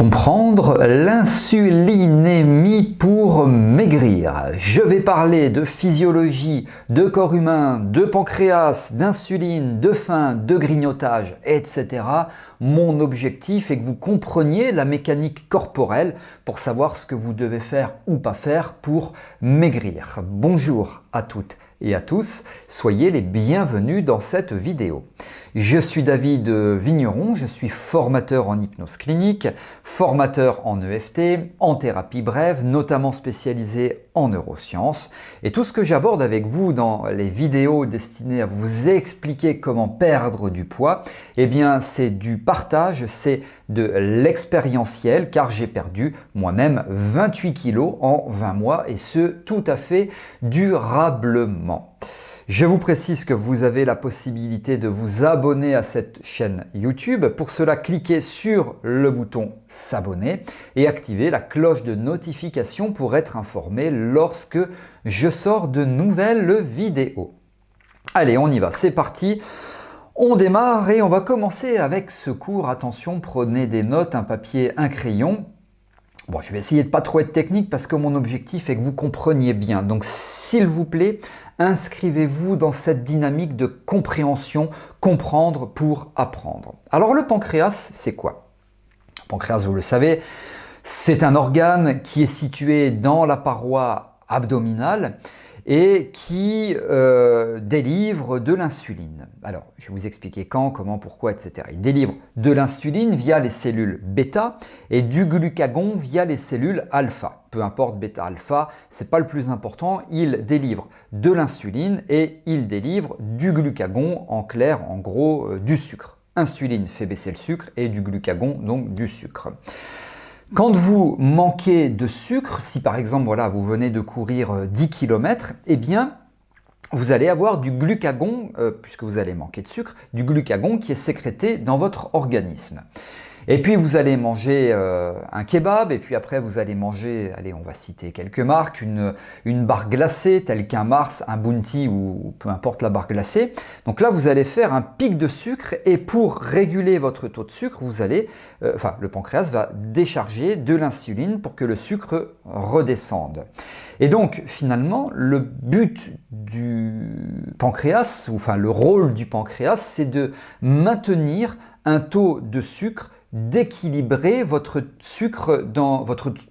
Comprendre l'insulinémie pour maigrir. Je vais parler de physiologie, de corps humain, de pancréas, d'insuline, de faim, de grignotage, etc. Mon objectif est que vous compreniez la mécanique corporelle pour savoir ce que vous devez faire ou pas faire pour maigrir. Bonjour à toutes et à tous, soyez les bienvenus dans cette vidéo. Je suis David Vigneron, je suis formateur en hypnose clinique, formateur en EFT, en thérapie brève, notamment spécialisé en neurosciences. Et tout ce que j'aborde avec vous dans les vidéos destinées à vous expliquer comment perdre du poids, eh bien c'est du partage, c'est de l'expérientiel, car j'ai perdu moi-même 28 kilos en 20 mois et ce tout à fait durablement. Je vous précise que vous avez la possibilité de vous abonner à cette chaîne YouTube. Pour cela, cliquez sur le bouton s'abonner et activez la cloche de notification pour être informé lorsque je sors de nouvelles vidéos. Allez, on y va, c'est parti. On démarre et on va commencer avec ce cours. Attention, prenez des notes, un papier, un crayon. Bon, je vais essayer de pas trop être technique parce que mon objectif est que vous compreniez bien. Donc, s'il vous plaît, inscrivez-vous dans cette dynamique de compréhension, comprendre pour apprendre. Alors, le pancréas, c'est quoi? Le pancréas, vous le savez, c'est un organe qui est situé dans la paroi abdominale et qui délivre de l'insuline. Alors, je vais vous expliquer quand, comment, pourquoi, etc. Il délivre de l'insuline via les cellules bêta et du glucagon via les cellules alpha. Peu importe bêta-alpha, c'est pas le plus important. Il délivre de l'insuline et il délivre du glucagon, en clair, en gros, du sucre. Insuline fait baisser le sucre et du glucagon, donc du sucre. Quand vous manquez de sucre, si par exemple voilà, vous venez de courir 10 km, eh bien vous allez avoir du glucagon, puisque vous allez manquer de sucre, du glucagon qui est sécrété dans votre organisme. Et puis vous allez manger un kebab, et puis après vous allez manger, allez on va citer quelques marques, une barre glacée telle qu'un Mars, un Bounty ou peu importe la barre glacée. Donc là vous allez faire un pic de sucre et pour réguler votre taux de sucre, vous allez, le pancréas va décharger de l'insuline pour que le sucre redescende. Et donc finalement le but du pancréas, le rôle du pancréas, c'est de maintenir un taux de sucre d'équilibrer votre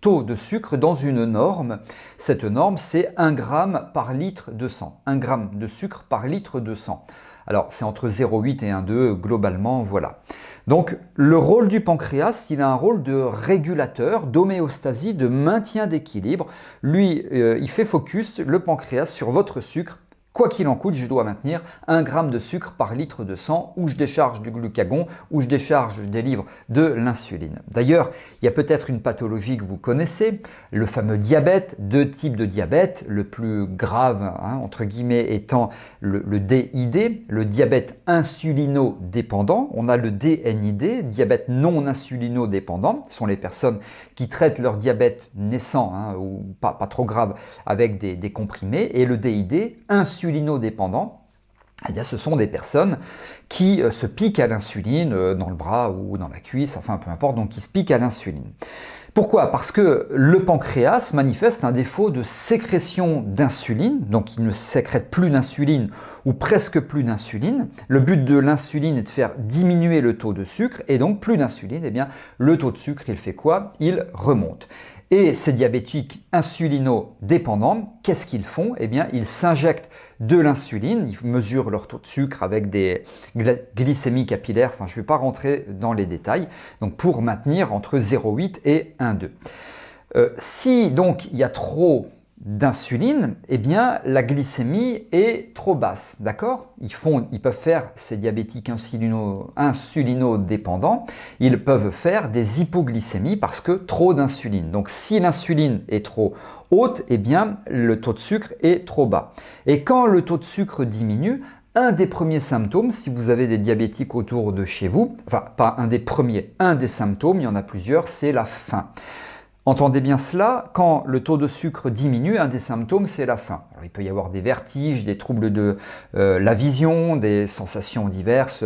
taux de sucre dans une norme. Cette norme, c'est 1 g par litre de sang. 1 g de sucre par litre de sang. Alors, c'est entre 0,8 et 1,2 globalement, voilà. Donc, le rôle du pancréas, il a un rôle de régulateur, d'homéostasie, de maintien d'équilibre. Lui, il fait focus, le pancréas, sur votre sucre. Quoi qu'il en coûte, je dois maintenir 1 g de sucre par litre de sang où je décharge du glucagon, où je délivre de l'insuline. D'ailleurs, il y a peut-être une pathologie que vous connaissez, le fameux diabète, 2 types de diabète, le plus grave, entre guillemets, étant le DID, le diabète insulino-dépendant. On a le DNID, diabète non insulino-dépendant. Ce sont les personnes qui traitent leur diabète naissant ou pas trop grave avec des comprimés. Et le DID, insulino-dépendant, eh bien, ce sont des personnes qui se piquent à l'insuline dans le bras ou dans la cuisse, enfin peu importe, donc qui se piquent à l'insuline. Pourquoi? Parce que le pancréas manifeste un défaut de sécrétion d'insuline, donc il ne sécrète plus d'insuline ou presque plus d'insuline. Le but de l'insuline est de faire diminuer le taux de sucre et donc plus d'insuline, eh bien le taux de sucre il fait quoi? Il remonte. Et ces diabétiques insulino-dépendants, qu'est-ce qu'ils font? Eh bien, ils s'injectent de l'insuline, ils mesurent leur taux de sucre avec des glycémies capillaires, je ne vais pas rentrer dans les détails, donc pour maintenir entre 0,8 et 1,2. Si donc il y a trop d'insuline, eh bien la glycémie est trop basse, d'accord? Ils peuvent faire, ces diabétiques insulino-dépendants, ils peuvent faire des hypoglycémies parce que trop d'insuline. Donc si l'insuline est trop haute, eh bien le taux de sucre est trop bas. Et quand le taux de sucre diminue, un des premiers symptômes, si vous avez des diabétiques autour de chez vous, pas un des premiers, un des symptômes, il y en a plusieurs, c'est la faim. Entendez bien cela, quand le taux de sucre diminue, un des symptômes, c'est la faim. Alors, il peut y avoir des vertiges, des troubles de la vision, des sensations diverses.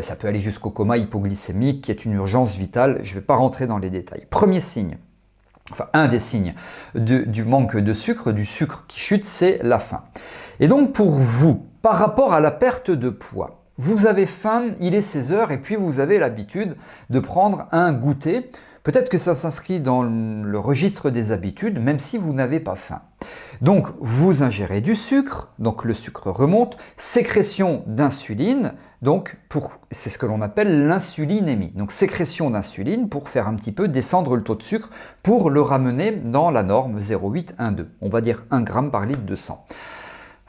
Ça peut aller jusqu'au coma hypoglycémique, qui est une urgence vitale. Je ne vais pas rentrer dans les détails. Premier signe, enfin un des signes du manque de sucre, du sucre qui chute, c'est la faim. Et donc pour vous, par rapport à la perte de poids, vous avez faim, il est 16 heures et puis vous avez l'habitude de prendre un goûter. Peut-être que ça s'inscrit dans le registre des habitudes, même si vous n'avez pas faim. Donc, vous ingérez du sucre, donc le sucre remonte, sécrétion d'insuline, donc c'est ce que l'on appelle l'insulinémie. Donc, sécrétion d'insuline pour faire un petit peu descendre le taux de sucre, pour le ramener dans la norme 0,812. On va dire 1 g par litre de sang.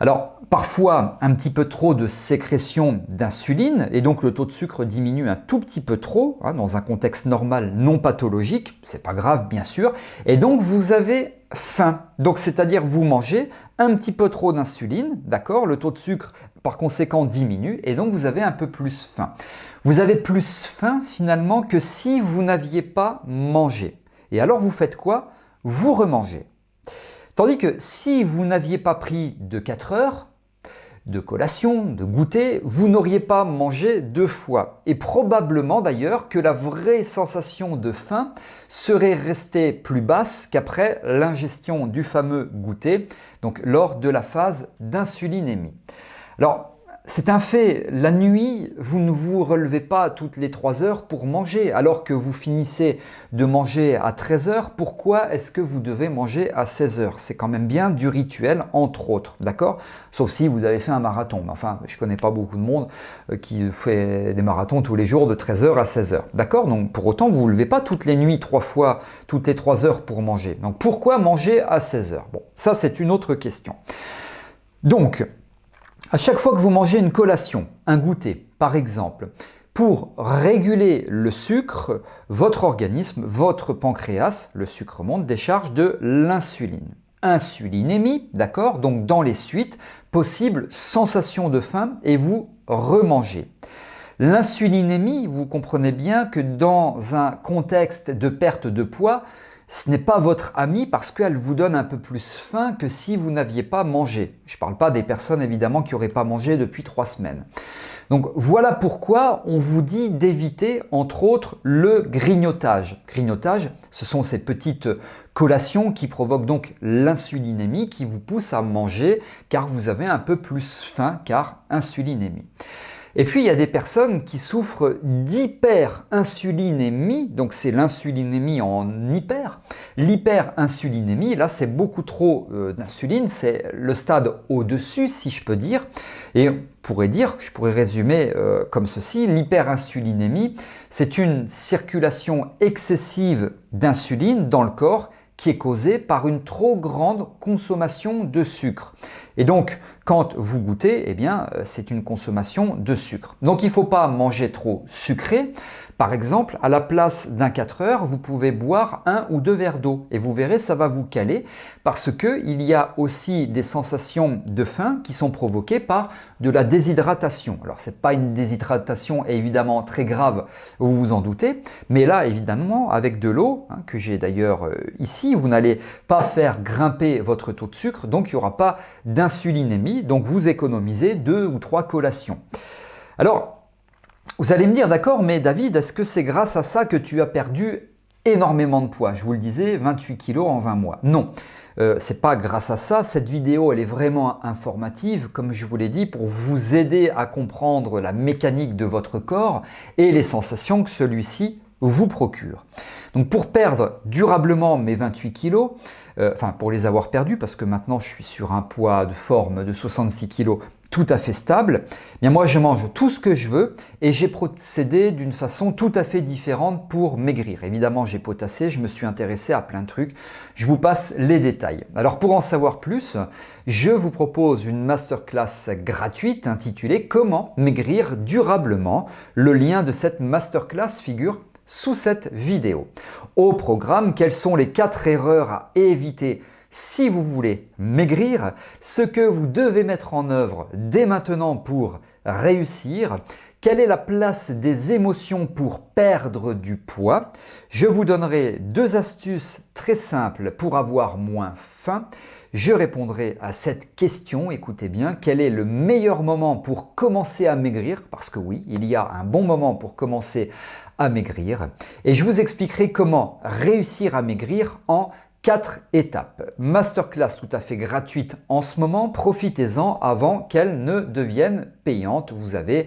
Alors, parfois, un petit peu trop de sécrétion d'insuline, et donc le taux de sucre diminue un tout petit peu trop, dans un contexte normal non pathologique, c'est pas grave bien sûr, et donc vous avez faim. Donc c'est-à-dire vous mangez un petit peu trop d'insuline, d'accord, le taux de sucre par conséquent diminue, et donc vous avez un peu plus faim. Vous avez plus faim finalement que si vous n'aviez pas mangé. Et alors vous faites quoi? Vous remangez. Tandis que si vous n'aviez pas pris de 4 heures de collation, de goûter, vous n'auriez pas mangé 2 fois. Et probablement d'ailleurs que la vraie sensation de faim serait restée plus basse qu'après l'ingestion du fameux goûter, donc lors de la phase d'insulinémie. Alors, c'est un fait, la nuit, vous ne vous relevez pas toutes les 3 heures pour manger, alors que vous finissez de manger à 13 heures, pourquoi est-ce que vous devez manger à 16 heures? C'est quand même bien du rituel, entre autres, d'accord? Sauf si vous avez fait un marathon. Mais enfin, je ne connais pas beaucoup de monde qui fait des marathons tous les jours de 13 heures à 16 heures, d'accord? Donc pour autant, vous ne vous levez pas toutes les nuits 3 fois, toutes les 3 heures pour manger. Donc pourquoi manger à 16 heures? Bon, ça c'est une autre question. Donc, à chaque fois que vous mangez une collation, un goûter par exemple, pour réguler le sucre, votre organisme, votre pancréas, le sucre monte, décharge de l'insuline. Insulinémie, d'accord? Donc dans les suites, possible sensation de faim et vous remangez. L'insulinémie, vous comprenez bien que dans un contexte de perte de poids, ce n'est pas votre amie parce qu'elle vous donne un peu plus faim que si vous n'aviez pas mangé. Je ne parle pas des personnes évidemment qui n'auraient pas mangé depuis 3 semaines. Donc voilà pourquoi on vous dit d'éviter entre autres le grignotage. Grignotage, ce sont ces petites collations qui provoquent donc l'insulinémie qui vous pousse à manger car vous avez un peu plus faim car insulinémie. Et puis, il y a des personnes qui souffrent d'hyperinsulinémie, donc c'est l'insulinémie en hyper. L'hyperinsulinémie, là, c'est beaucoup trop d'insuline, c'est le stade au-dessus, si je peux dire. Et je pourrais résumer comme ceci, l'hyperinsulinémie, c'est une circulation excessive d'insuline dans le corps qui est causée par une trop grande consommation de sucre. Et donc, quand vous goûtez, eh bien, c'est une consommation de sucre. Donc, il ne faut pas manger trop sucré. Par exemple, à la place d'un 4 heures, vous pouvez boire 1 ou 2 verres d'eau. Et vous verrez, ça va vous caler parce qu'il y a aussi des sensations de faim qui sont provoquées par de la déshydratation. Alors, ce n'est pas une déshydratation évidemment très grave, vous vous en doutez. Mais là, évidemment, avec de l'eau, que j'ai d'ailleurs ici, vous n'allez pas faire grimper votre taux de sucre. Donc, il n'y aura pas d'insulinémie. Donc, vous économisez 2 ou 3 collations. Alors, vous allez me dire, d'accord, mais David, est-ce que c'est grâce à ça que tu as perdu énormément de poids? Je vous le disais, 28 kilos en 20 mois. Non, c'est pas grâce à ça. Cette vidéo, elle est vraiment informative, comme je vous l'ai dit, pour vous aider à comprendre la mécanique de votre corps et les sensations que celui-ci vous procure. Donc pour perdre durablement mes 28 kilos, pour les avoir perdus, parce que maintenant je suis sur un poids de forme de 66 kilos tout à fait stable, eh bien moi je mange tout ce que je veux et j'ai procédé d'une façon tout à fait différente pour maigrir. Évidemment j'ai potassé, je me suis intéressé à plein de trucs, je vous passe les détails. Alors pour en savoir plus, je vous propose une masterclass gratuite intitulée Comment maigrir durablement. Le lien de cette masterclass figure sous cette vidéo. Au programme, quelles sont les 4 erreurs à éviter si vous voulez maigrir, ce que vous devez mettre en œuvre dès maintenant pour réussir, quelle est la place des émotions pour perdre du poids? Je vous donnerai 2 astuces très simples pour avoir moins faim. Je répondrai à cette question, écoutez bien, quel est le meilleur moment pour commencer à maigrir? Parce que oui, il y a un bon moment pour commencer à maigrir. Et je vous expliquerai comment réussir à maigrir en 4 étapes. Masterclass tout à fait gratuite en ce moment, profitez-en avant qu'elle ne devienne payante. Vous avez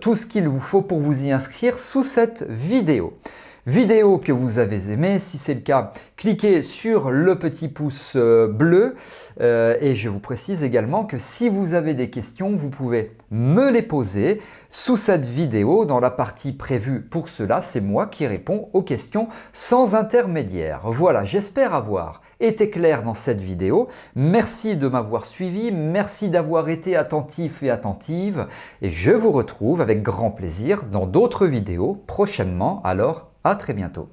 tout ce qu'il vous faut pour vous y inscrire sous cette vidéo. Vidéo que vous avez aimée, si c'est le cas, cliquez sur le petit pouce bleu et je vous précise également que si vous avez des questions, vous pouvez me les poser sous cette vidéo dans la partie prévue pour cela. C'est moi qui réponds aux questions sans intermédiaire. Voilà, j'espère avoir été clair dans cette vidéo. Merci de m'avoir suivi, merci d'avoir été attentif et attentive et je vous retrouve avec grand plaisir dans d'autres vidéos prochainement. Alors, à très bientôt.